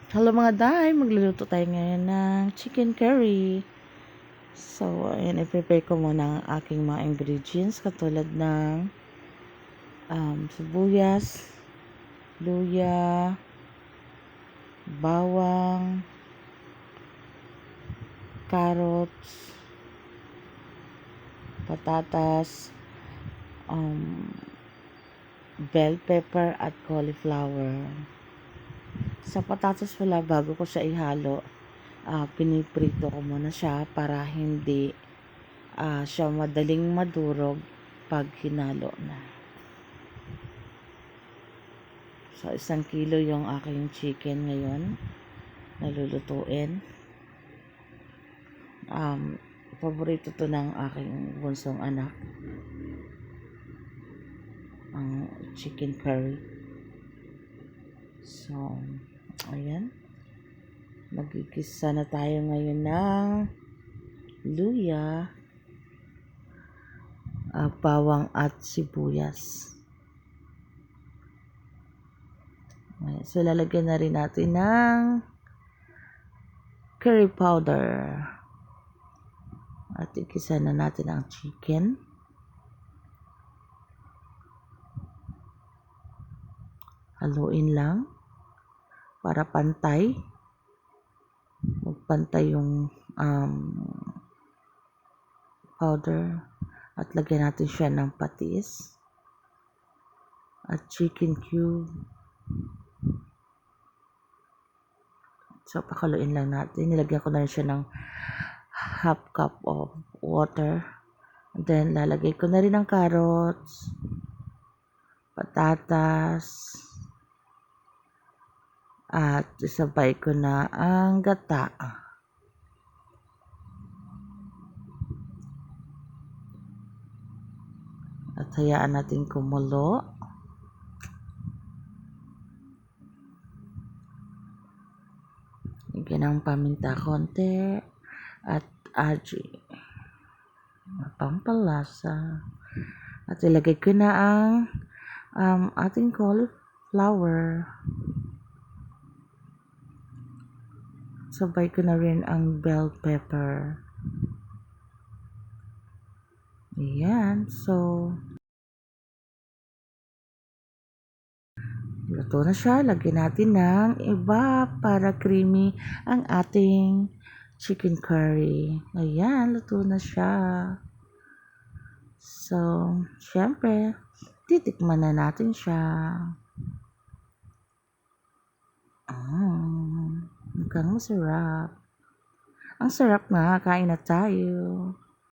Hello mga day, magluluto tayo ngayon ng chicken curry. So, ayan, i-prepare ko muna ang aking mga ingredients katulad ng sibuyas, luya, bawang, carrots, patatas, bell pepper at cauliflower. Sa patatas pala, bago ko siya ihalo, piniprito ko muna siya para hindi siya madaling madurog pag hinalo na. So, 1 kilo yung aking chicken ngayon na lulutuin. Paborito to ng aking bunsong anak, ang chicken curry. So, ayan. Magigisa na tayo ngayon ng luya, bawang at sibuyas. Ayan. So, lalagyan na rin natin ng curry powder. At igisa na natin ang chicken. Haluin lang para pantay. Magpantay yung powder. At lagyan natin siya ng patis. At chicken cube. So, pakaluin lang natin. Nilagyan ko na rin siya ng half cup of water. And then, lalagay ko na rin ng carrots, patatas, at isabay ko na ang gata. At hayaan natin kumulo. Lagyan ng paminta konti at aji. Pampalasa. At ilagay ko na ang ating cauliflower. Sabay ko na rin ang bell pepper. Ayan. So, luto na siya. Lagyan natin ng iba para creamy ang ating chicken curry. Ayan. Luto na siya. So, syempre, titikman na natin siya. Mukhang masarap. Ang sarap nga. Kain na tayo.